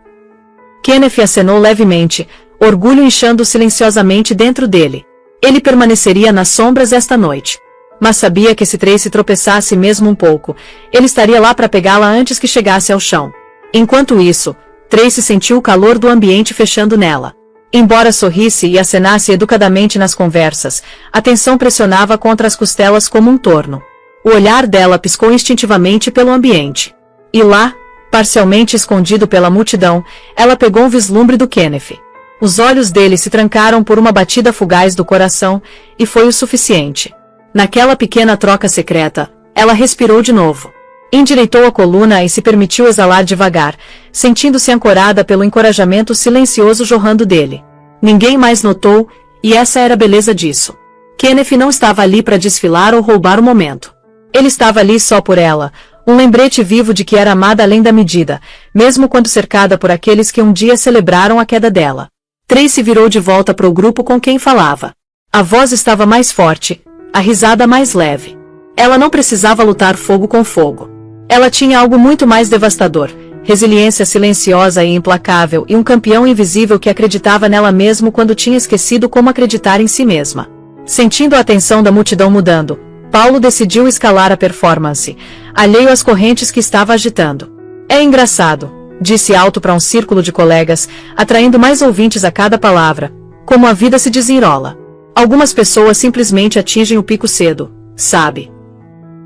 Kenneth acenou levemente, orgulho inchando silenciosamente dentro dele. Ele permaneceria nas sombras esta noite. Mas sabia que se Tracy tropeçasse mesmo um pouco, ele estaria lá para pegá-la antes que chegasse ao chão. Enquanto isso, Tracy sentiu o calor do ambiente fechando nela. Embora sorrisse e acenasse educadamente nas conversas, a tensão pressionava contra as costelas como um torno. O olhar dela piscou instintivamente pelo ambiente. E lá, parcialmente escondido pela multidão, ela pegou um vislumbre do Kenneth. Os olhos dele se trancaram por uma batida fugaz do coração, e foi o suficiente. Naquela pequena troca secreta, ela respirou de novo. Endireitou a coluna e se permitiu exalar devagar, sentindo-se ancorada pelo encorajamento silencioso jorrando dele. Ninguém mais notou, e essa era a beleza disso. Kenneth não estava ali para desfilar ou roubar o momento. Ele estava ali só por ela, um lembrete vivo de que era amada além da medida, mesmo quando cercada por aqueles que um dia celebraram a queda dela. Tracy virou de volta para o grupo com quem falava. A voz estava mais forte, a risada mais leve. Ela não precisava lutar fogo com fogo. Ela tinha algo muito mais devastador, resiliência silenciosa e implacável e um campeão invisível que acreditava nela mesmo quando tinha esquecido como acreditar em si mesma. Sentindo a atenção da multidão mudando, Paulo decidiu escalar a performance, alheio às correntes que estava agitando. É engraçado, disse alto para um círculo de colegas, atraindo mais ouvintes a cada palavra, como a vida se desenrola. Algumas pessoas simplesmente atingem o pico cedo, sabe?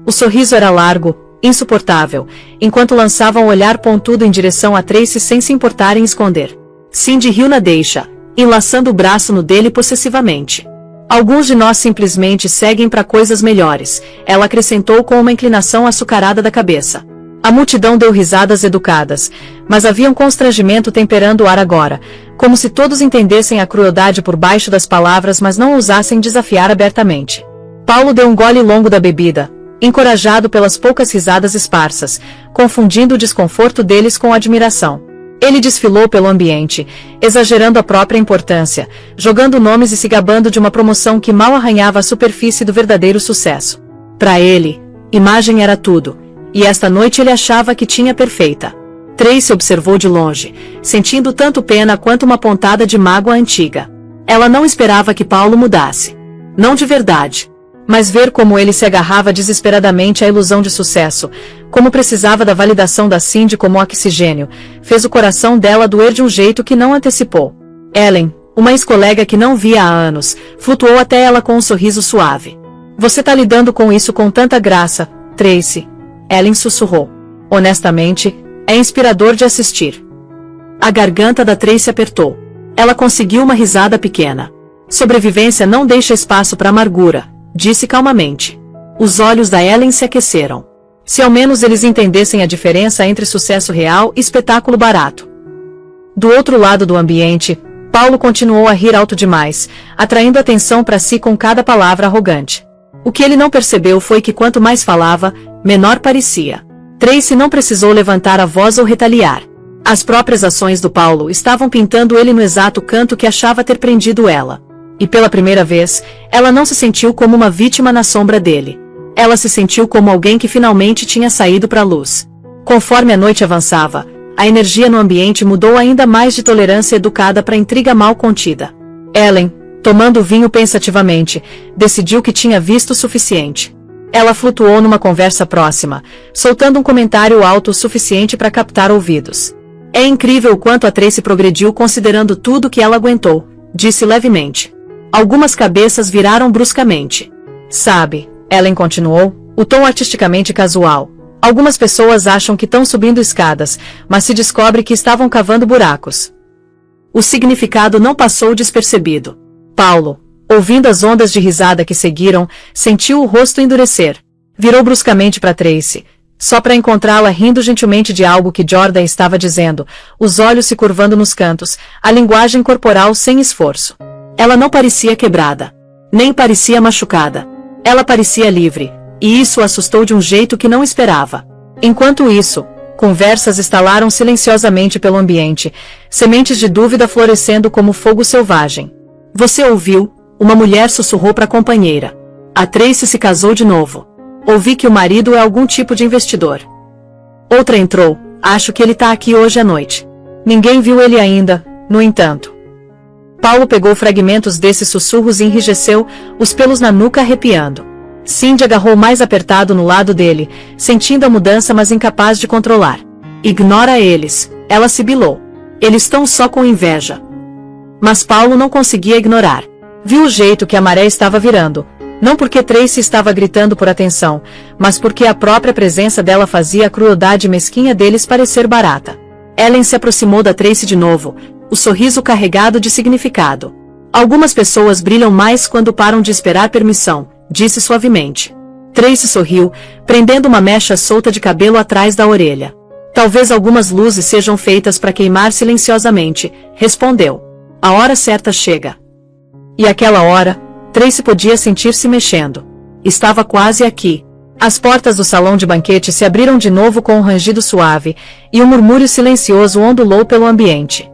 O sorriso era largo, insuportável, enquanto lançava um olhar pontudo em direção a Tracy sem se importar em esconder. Cindy riu na deixa, enlaçando o braço no dele possessivamente. Alguns de nós simplesmente seguem para coisas melhores, ela acrescentou com uma inclinação açucarada da cabeça. A multidão deu risadas educadas, mas havia um constrangimento temperando o ar agora, como se todos entendessem a crueldade por baixo das palavras mas não ousassem desafiar abertamente. Paulo deu um gole longo da bebida, encorajado pelas poucas risadas esparsas, confundindo o desconforto deles com admiração. Ele desfilou pelo ambiente, exagerando a própria importância, jogando nomes e se gabando de uma promoção que mal arranhava a superfície do verdadeiro sucesso. Para ele, imagem era tudo, e esta noite ele achava que tinha perfeita. Tracy observou de longe, sentindo tanto pena quanto uma pontada de mágoa antiga. Ela não esperava que Paulo mudasse. Não de verdade. Mas ver como ele se agarrava desesperadamente à ilusão de sucesso, como precisava da validação da Cindy como oxigênio, fez o coração dela doer de um jeito que não antecipou. Ellen, uma ex-colega que não via há anos, flutuou até ela com um sorriso suave. Você tá lidando com isso com tanta graça, Tracy. Ellen sussurrou. Honestamente, é inspirador de assistir. A garganta da Tracy apertou. Ela conseguiu uma risada pequena. Sobrevivência não deixa espaço para amargura, disse calmamente. Os olhos da Ellen se aqueceram. Se ao menos eles entendessem a diferença entre sucesso real e espetáculo barato. Do outro lado do ambiente, Paulo continuou a rir alto demais, atraindo atenção para si com cada palavra arrogante. O que ele não percebeu foi que quanto mais falava, menor parecia. Tracy não precisou levantar a voz ou retaliar. As próprias ações do Paulo estavam pintando ele no exato canto que achava ter prendido ela. E pela primeira vez, ela não se sentiu como uma vítima na sombra dele. Ela se sentiu como alguém que finalmente tinha saído para a luz. Conforme a noite avançava, a energia no ambiente mudou ainda mais de tolerância educada para intriga mal contida. Ellen, tomando o vinho pensativamente, decidiu que tinha visto o suficiente. Ela flutuou numa conversa próxima, soltando um comentário alto o suficiente para captar ouvidos. É incrível o quanto a Tracy progrediu considerando tudo que ela aguentou, disse levemente. Algumas cabeças viraram bruscamente. Sabe, Ellen continuou, o tom artisticamente casual. Algumas pessoas acham que estão subindo escadas, mas se descobre que estavam cavando buracos. O significado não passou despercebido. Paulo, ouvindo as ondas de risada que seguiram, sentiu o rosto endurecer. Virou bruscamente para Tracy, só para encontrá-la rindo gentilmente de algo que Jordan estava dizendo, os olhos se curvando nos cantos, a linguagem corporal sem esforço. Ela não parecia quebrada. Nem parecia machucada. Ela parecia livre. E isso o assustou de um jeito que não esperava. Enquanto isso, conversas estalaram silenciosamente pelo ambiente, sementes de dúvida florescendo como fogo selvagem. Você ouviu? Uma mulher sussurrou para a companheira. A Tracy se casou de novo. Ouvi que o marido é algum tipo de investidor. Outra entrou. Acho que ele tá aqui hoje à noite. Ninguém viu ele ainda, no entanto. Paulo pegou fragmentos desses sussurros e enrijeceu, os pelos na nuca arrepiando. Cindy agarrou mais apertado no lado dele, sentindo a mudança mas incapaz de controlar. Ignora eles, ela sibilou. Eles estão só com inveja. Mas Paulo não conseguia ignorar. Viu o jeito que a maré estava virando. Não porque Tracy estava gritando por atenção, mas porque a própria presença dela fazia a crueldade mesquinha deles parecer barata. Ellen se aproximou da Tracy de novo, o sorriso carregado de significado. Algumas pessoas brilham mais quando param de esperar permissão, disse suavemente. Tracy sorriu, prendendo uma mecha solta de cabelo atrás da orelha. Talvez algumas luzes sejam feitas para queimar silenciosamente, respondeu. A hora certa chega. E aquela hora, Tracy podia sentir-se mexendo. Estava quase aqui. As portas do salão de banquete se abriram de novo com um rangido suave, e um murmúrio silencioso ondulou pelo ambiente.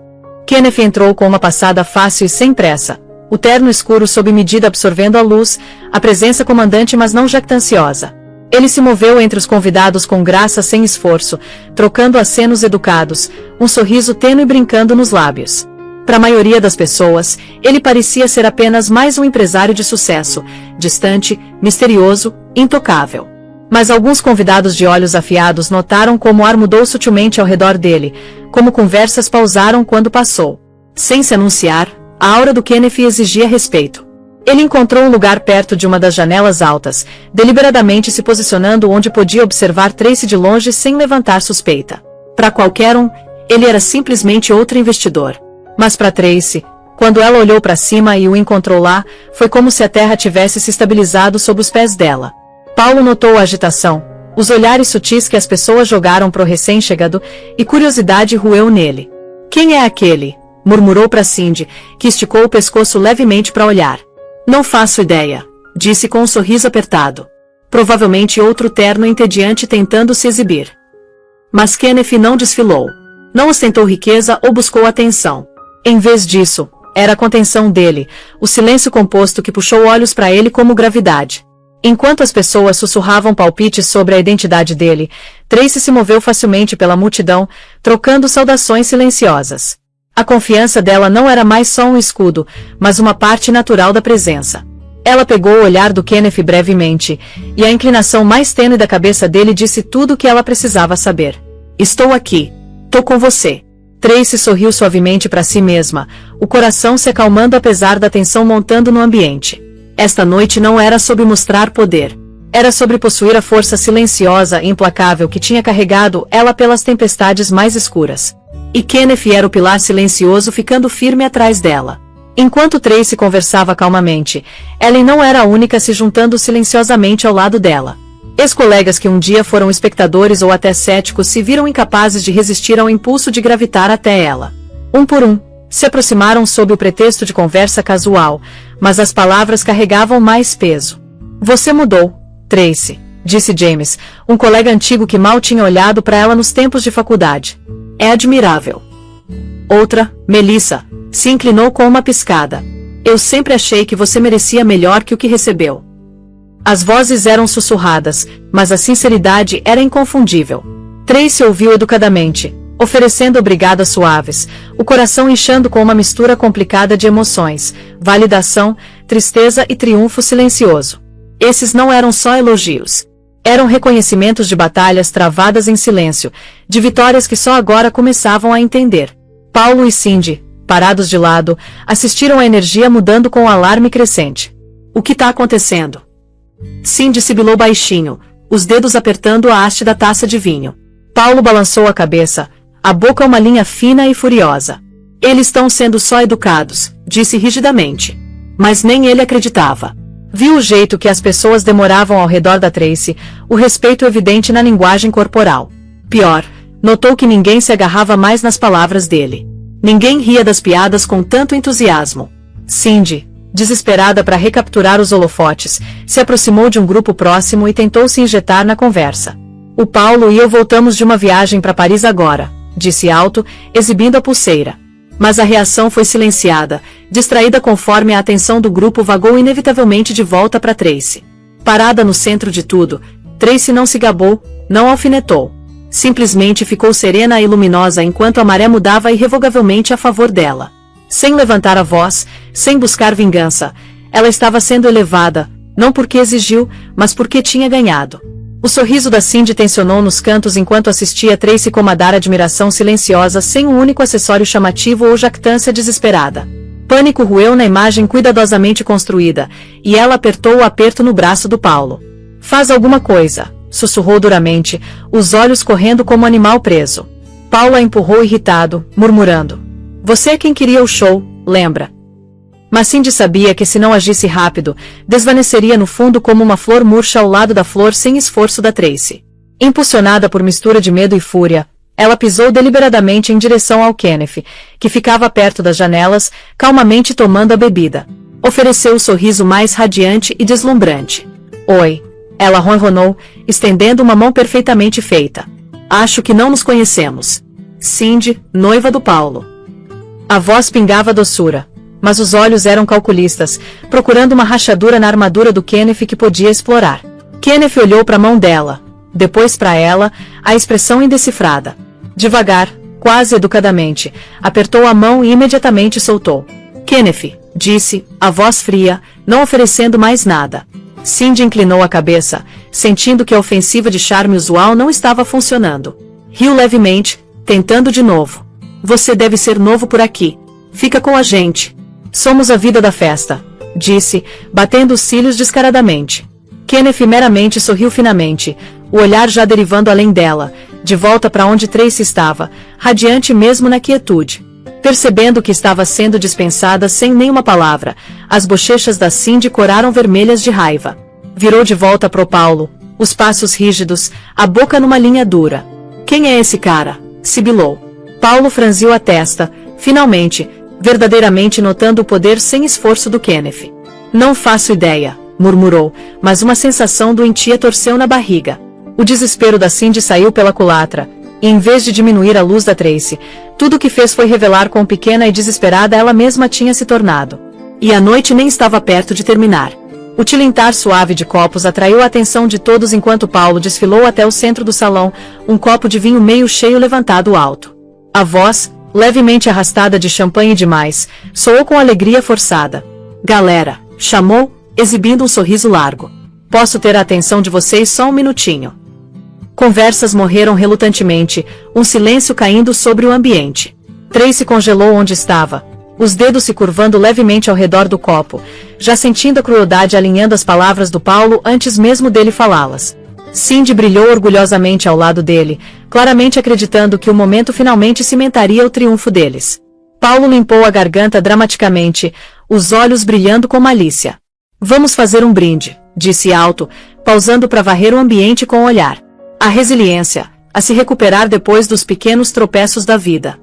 Kenneth entrou com uma passada fácil e sem pressa. O terno escuro sob medida absorvendo a luz, a presença comandante mas não jactanciosa. Ele se moveu entre os convidados com graça sem esforço, trocando acenos educados, um sorriso tênue brincando nos lábios. Para a maioria das pessoas, ele parecia ser apenas mais um empresário de sucesso, distante, misterioso, intocável. Mas alguns convidados de olhos afiados notaram como o ar mudou sutilmente ao redor dele, como conversas pausaram quando passou. Sem se anunciar, a aura do Kenneth exigia respeito. Ele encontrou um lugar perto de uma das janelas altas, deliberadamente se posicionando onde podia observar Tracy de longe sem levantar suspeita. Para qualquer um, ele era simplesmente outro investidor. Mas para Tracy, quando ela olhou para cima e o encontrou lá, foi como se a terra tivesse se estabilizado sob os pés dela. Paulo notou a agitação, os olhares sutis que as pessoas jogaram pro recém-chegado, e curiosidade rueu nele. Quem é aquele? Murmurou para Cindy, que esticou o pescoço levemente para olhar. Não faço ideia, disse com um sorriso apertado. Provavelmente outro terno entediante tentando se exibir. Mas Kenneth não desfilou. Não ostentou riqueza ou buscou atenção. Em vez disso, era a contenção dele, o silêncio composto que puxou olhos para ele como gravidade. Enquanto as pessoas sussurravam palpites sobre a identidade dele, Tracy se moveu facilmente pela multidão, trocando saudações silenciosas. A confiança dela não era mais só um escudo, mas uma parte natural da presença. Ela pegou o olhar do Kenneth brevemente, e a inclinação mais tênue da cabeça dele disse tudo o que ela precisava saber. Estou aqui. Tô com você. Tracy sorriu suavemente para si mesma, o coração se acalmando apesar da tensão montando no ambiente. Esta noite não era sobre mostrar poder. Era sobre possuir a força silenciosa e implacável que tinha carregado ela pelas tempestades mais escuras. E Kenneth era o pilar silencioso ficando firme atrás dela. Enquanto Tracy conversava calmamente, Ellen não era a única se juntando silenciosamente ao lado dela. Ex-colegas que um dia foram espectadores ou até céticos se viram incapazes de resistir ao impulso de gravitar até ela. Um por um, se aproximaram sob o pretexto de conversa casual, mas as palavras carregavam mais peso. Você mudou, Tracy, disse James, um colega antigo que mal tinha olhado para ela nos tempos de faculdade. É admirável. Outra, Melissa, se inclinou com uma piscada. Eu sempre achei que você merecia melhor que o que recebeu. As vozes eram sussurradas, mas a sinceridade era inconfundível. Tracy ouviu educadamente, oferecendo obrigadas suaves, o coração inchando com uma mistura complicada de emoções, validação, tristeza e triunfo silencioso. Esses não eram só elogios. Eram reconhecimentos de batalhas travadas em silêncio, de vitórias que só agora começavam a entender. Paulo e Cindy, parados de lado, assistiram a energia mudando com o alarme crescente. O que está acontecendo? Cindy sibilou baixinho, os dedos apertando a haste da taça de vinho. Paulo balançou a cabeça, a boca uma linha fina e furiosa. Eles estão sendo só educados, disse rigidamente. Mas nem ele acreditava. Viu o jeito que as pessoas demoravam ao redor da Tracy, o respeito evidente na linguagem corporal. Pior, notou que ninguém se agarrava mais nas palavras dele. Ninguém ria das piadas com tanto entusiasmo. Cindy, desesperada para recapturar os holofotes, se aproximou de um grupo próximo e tentou se injetar na conversa. O Paulo e eu voltamos de uma viagem para Paris agora, disse alto, exibindo a pulseira. Mas a reação foi silenciada, distraída conforme a atenção do grupo vagou inevitavelmente de volta para Tracy. Parada no centro de tudo, Tracy não se gabou, não alfinetou. Simplesmente ficou serena e luminosa enquanto a maré mudava irrevogavelmente a favor dela. Sem levantar a voz, sem buscar vingança, ela estava sendo elevada, não porque exigiu, mas porque tinha ganhado. O sorriso da Cindy tensionou nos cantos enquanto assistia Tracy comandar admiração silenciosa sem um único acessório chamativo ou jactância desesperada. Pânico roeu na imagem cuidadosamente construída, e ela apertou o aperto no braço do Paulo. Faz alguma coisa, sussurrou duramente, os olhos correndo como animal preso. Paulo a empurrou irritado, murmurando. Você é quem queria o show, lembra? Mas Cindy sabia que se não agisse rápido, desvaneceria no fundo como uma flor murcha ao lado da flor sem esforço da Tracy. Impulsionada por mistura de medo e fúria, ela pisou deliberadamente em direção ao Kenneth, que ficava perto das janelas, calmamente tomando a bebida. Ofereceu o sorriso mais radiante e deslumbrante. Oi, ela ronronou, estendendo uma mão perfeitamente feita. Acho que não nos conhecemos. Cindy, noiva do Paulo. A voz pingava doçura, mas os olhos eram calculistas, procurando uma rachadura na armadura do Kenneth que podia explorar. Kenneth olhou para a mão dela, depois para ela, a expressão indecifrada. Devagar, quase educadamente, apertou a mão e imediatamente soltou. Kenneth, disse, a voz fria, não oferecendo mais nada. Cindy inclinou a cabeça, sentindo que a ofensiva de charme usual não estava funcionando. Riu levemente, tentando de novo. Você deve ser novo por aqui. Fica com a gente. Somos a vida da festa, disse, batendo os cílios descaradamente. Kenneth meramente sorriu finamente, o olhar já derivando além dela, de volta para onde Tracy estava, radiante mesmo na quietude. Percebendo que estava sendo dispensada sem nenhuma palavra, as bochechas da Cindy coraram vermelhas de raiva. Virou de volta pro Paulo, os passos rígidos, a boca numa linha dura. Quem é esse cara? Sibilou. Paulo franziu a testa, finalmente, verdadeiramente notando o poder sem esforço do Kenneth. Não faço ideia, murmurou, mas uma sensação doentia torceu na barriga. O desespero da Cindy saiu pela culatra, e em vez de diminuir a luz da Tracy, tudo o que fez foi revelar quão pequena e desesperada ela mesma tinha se tornado. E a noite nem estava perto de terminar. O tilintar suave de copos atraiu a atenção de todos enquanto Paulo desfilou até o centro do salão, um copo de vinho meio cheio levantado alto. A voz, levemente arrastada de champanhe demais, soou com alegria forçada. Galera, chamou, exibindo um sorriso largo. Posso ter a atenção de vocês só um minutinho? Conversas morreram relutantemente, um silêncio caindo sobre o ambiente. Tracy congelou onde estava, os dedos se curvando levemente ao redor do copo, já sentindo a crueldade alinhando as palavras do Paulo antes mesmo dele falá-las. Cindy brilhou orgulhosamente ao lado dele, claramente acreditando que o momento finalmente cimentaria o triunfo deles. Paulo limpou a garganta dramaticamente, os olhos brilhando com malícia. Vamos fazer um brinde, disse alto, pausando para varrer o ambiente com o olhar. A resiliência, a se recuperar depois dos pequenos tropeços da vida.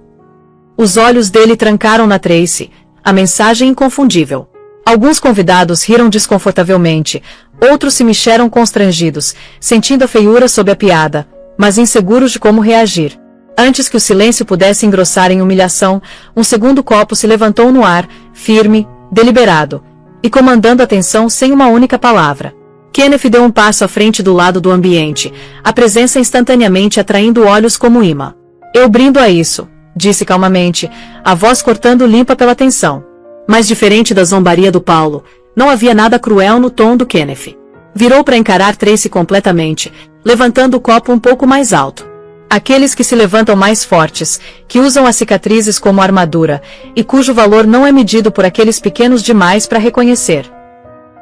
Os olhos dele trancaram na Tracy, a mensagem inconfundível. Alguns convidados riram desconfortavelmente, outros se mexeram constrangidos, sentindo a feiura sob a piada, mas inseguros de como reagir. Antes que o silêncio pudesse engrossar em humilhação, um segundo copo se levantou no ar, firme, deliberado, e comandando a atenção sem uma única palavra. Kenneth deu um passo à frente do lado do ambiente, a presença instantaneamente atraindo olhos como imã. Eu brindo a isso, disse calmamente, a voz cortando limpa pela tensão. Mas diferente da zombaria do Paulo, não havia nada cruel no tom do Kenneth. Virou para encarar Tracy completamente, levantando o copo um pouco mais alto. Aqueles que se levantam mais fortes, que usam as cicatrizes como armadura, e cujo valor não é medido por aqueles pequenos demais para reconhecer.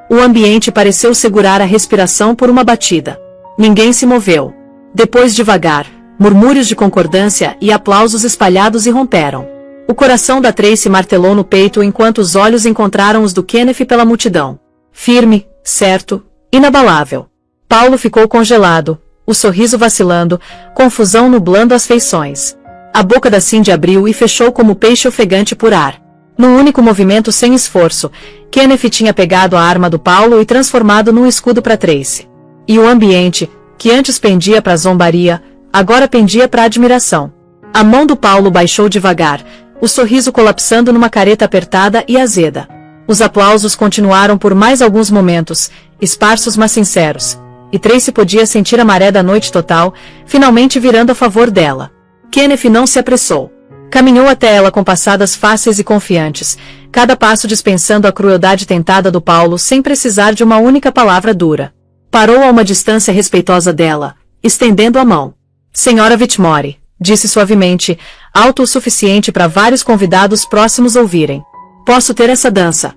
O ambiente pareceu segurar a respiração por uma batida. Ninguém se moveu. Depois devagar, murmúrios de concordância e aplausos espalhados irromperam. O coração da Tracy martelou no peito enquanto os olhos encontraram os do Kenneth pela multidão. Firme, certo, inabalável. Paulo ficou congelado, o sorriso vacilando, confusão nublando as feições. A boca da Cindy abriu e fechou como peixe ofegante por ar. Num único movimento sem esforço, Kenneth tinha pegado a arma do Paulo e transformado num escudo para Tracy. E o ambiente, que antes pendia para a zombaria, agora pendia para a admiração. A mão do Paulo baixou devagar, o sorriso colapsando numa careta apertada e azeda. Os aplausos continuaram por mais alguns momentos, esparsos mas sinceros, e Tracy podia sentir a maré da noite total, finalmente virando a favor dela. Kenneth não se apressou. Caminhou até ela com passadas fáceis e confiantes, cada passo dispensando a crueldade tentada do Paulo sem precisar de uma única palavra dura. Parou a uma distância respeitosa dela, estendendo a mão. Senhora Whitmore, disse suavemente, alto o suficiente para vários convidados próximos ouvirem. Posso ter essa dança?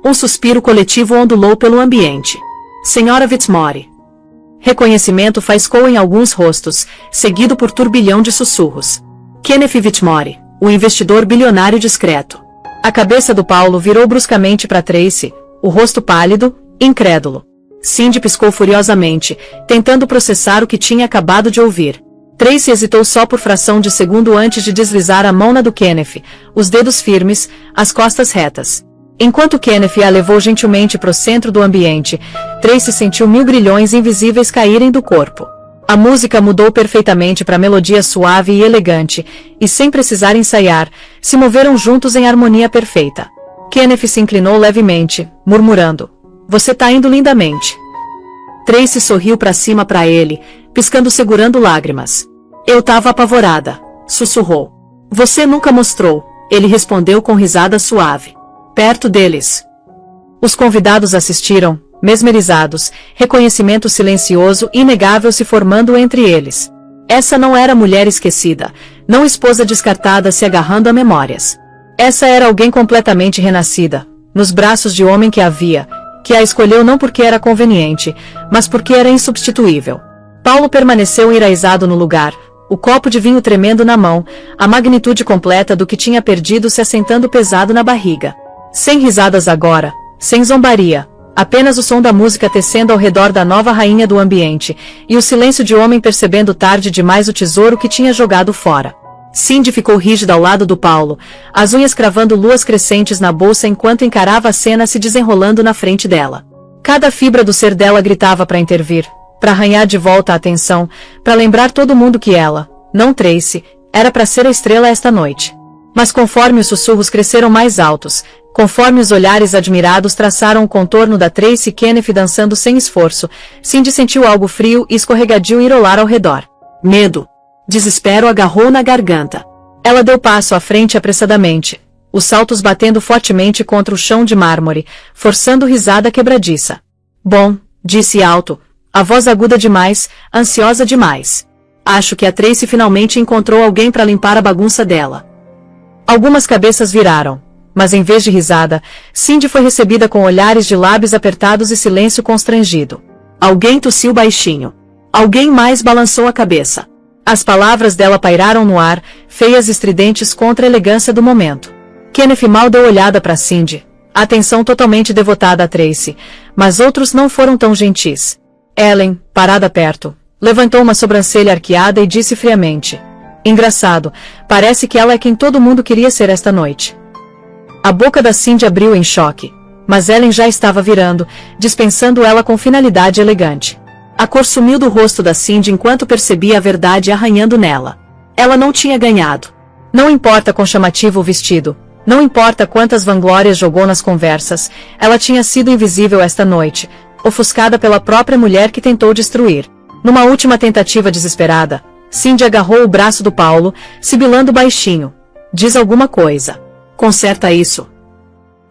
Um suspiro coletivo ondulou pelo ambiente. Senhora Whitmore. Reconhecimento faiscou em alguns rostos, seguido por turbilhão de sussurros. Kenneth Whitmore, o investidor bilionário discreto. A cabeça do Paulo virou bruscamente para Tracy, o rosto pálido, incrédulo. Cindy piscou furiosamente, tentando processar o que tinha acabado de ouvir. Tracy hesitou só por fração de segundo antes de deslizar a mão na do Kenneth, os dedos firmes, as costas retas. Enquanto Kenneth a levou gentilmente para o centro do ambiente, Tracy sentiu 1000 grilhões invisíveis caírem do corpo. A música mudou perfeitamente para melodia suave e elegante, e sem precisar ensaiar, se moveram juntos em harmonia perfeita. Kenneth se inclinou levemente, murmurando, "Você tá indo lindamente." Tracy sorriu para cima para ele, piscando segurando lágrimas. "Eu tava apavorada", sussurrou. "Você nunca mostrou", ele respondeu com risada suave. Perto deles. Os convidados assistiram, mesmerizados, reconhecimento silencioso e inegável se formando entre eles. Essa não era mulher esquecida, não esposa descartada se agarrando a memórias. Essa era alguém completamente renascida, nos braços de homem que a escolheu não porque era conveniente, mas porque era insubstituível. Paulo permaneceu enraizado no lugar, o copo de vinho tremendo na mão, a magnitude completa do que tinha perdido se assentando pesado na barriga. Sem risadas agora, sem zombaria, apenas o som da música tecendo ao redor da nova rainha do ambiente, e o silêncio de homem percebendo tarde demais o tesouro que tinha jogado fora. Cindy ficou rígida ao lado do Paulo, as unhas cravando luas crescentes na bolsa enquanto encarava a cena se desenrolando na frente dela. Cada fibra do ser dela gritava para intervir, para arranhar de volta a atenção, para lembrar todo mundo que ela, não Tracy, era para ser a estrela esta noite. Mas conforme os sussurros cresceram mais altos, conforme os olhares admirados traçaram o contorno da Tracy e Kenneth dançando sem esforço, Cindy sentiu algo frio e escorregadio ir rolar ao redor. Medo. Desespero agarrou na garganta. Ela deu passo à frente apressadamente, os saltos batendo fortemente contra o chão de mármore, forçando risada quebradiça. Bom, disse alto, a voz aguda demais, ansiosa demais. Acho que a Tracy finalmente encontrou alguém para limpar a bagunça dela. Algumas cabeças viraram, mas em vez de risada, Cindy foi recebida com olhares de lábios apertados e silêncio constrangido. Alguém tossiu baixinho. Alguém mais balançou a cabeça. As palavras dela pairaram no ar, feias e estridentes contra a elegância do momento. Kenneth mal deu olhada para Cindy, atenção totalmente devotada a Tracy, mas outros não foram tão gentis. Ellen, parada perto, levantou uma sobrancelha arqueada e disse friamente: engraçado, parece que ela é quem todo mundo queria ser esta noite. A boca da Cindy abriu em choque, mas Ellen já estava virando, dispensando ela com finalidade elegante. A cor sumiu do rosto da Cindy enquanto percebia a verdade arranhando nela. Ela não tinha ganhado. Não importa quão chamativo o vestido, não importa quantas vanglórias jogou nas conversas, ela tinha sido invisível esta noite, ofuscada pela própria mulher que tentou destruir. Numa última tentativa desesperada, Cindy agarrou o braço do Paulo, sibilando baixinho: diz alguma coisa. Conserta isso.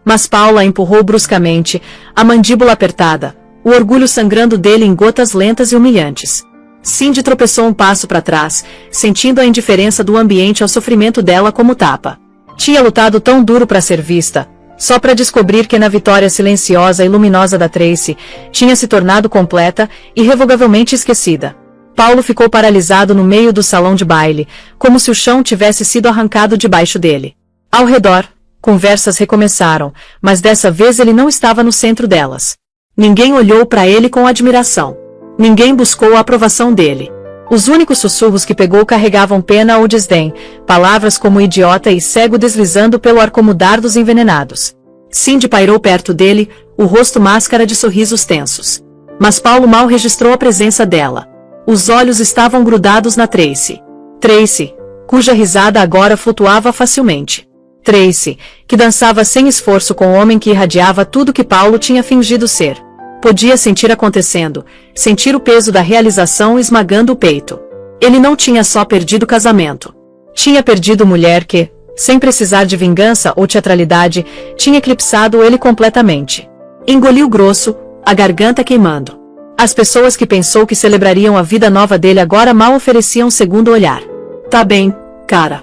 Mas Paulo a empurrou bruscamente, a mandíbula apertada, o orgulho sangrando dele em gotas lentas e humilhantes. Cindy tropeçou um passo para trás, sentindo a indiferença do ambiente ao sofrimento dela como tapa. Tinha lutado tão duro para ser vista, só para descobrir que na vitória silenciosa e luminosa da Tracy, tinha se tornado completa, irrevogavelmente esquecida. Paulo ficou paralisado no meio do salão de baile, como se o chão tivesse sido arrancado debaixo dele. Ao redor, conversas recomeçaram, mas dessa vez ele não estava no centro delas. Ninguém olhou para ele com admiração. Ninguém buscou a aprovação dele. Os únicos sussurros que pegou carregavam pena ou desdém, palavras como idiota e cego deslizando pelo ar como dardos envenenados. Cindy pairou perto dele, o rosto máscara de sorrisos tensos. Mas Paulo mal registrou a presença dela. Os olhos estavam grudados na Tracy. Tracy, cuja risada agora flutuava facilmente. Tracy, que dançava sem esforço com o homem que irradiava tudo que Paulo tinha fingido ser. Podia sentir acontecendo, sentir o peso da realização esmagando o peito. Ele não tinha só perdido o casamento. Tinha perdido mulher que, sem precisar de vingança ou teatralidade, tinha eclipsado ele completamente. Engoliu grosso, a garganta queimando. As pessoas que pensou que celebrariam a vida nova dele agora mal ofereciam um segundo olhar. Tá bem, cara.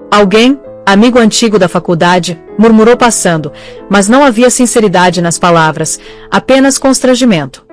Alguém, amigo antigo da faculdade, murmurou passando, mas não havia sinceridade nas palavras, apenas constrangimento.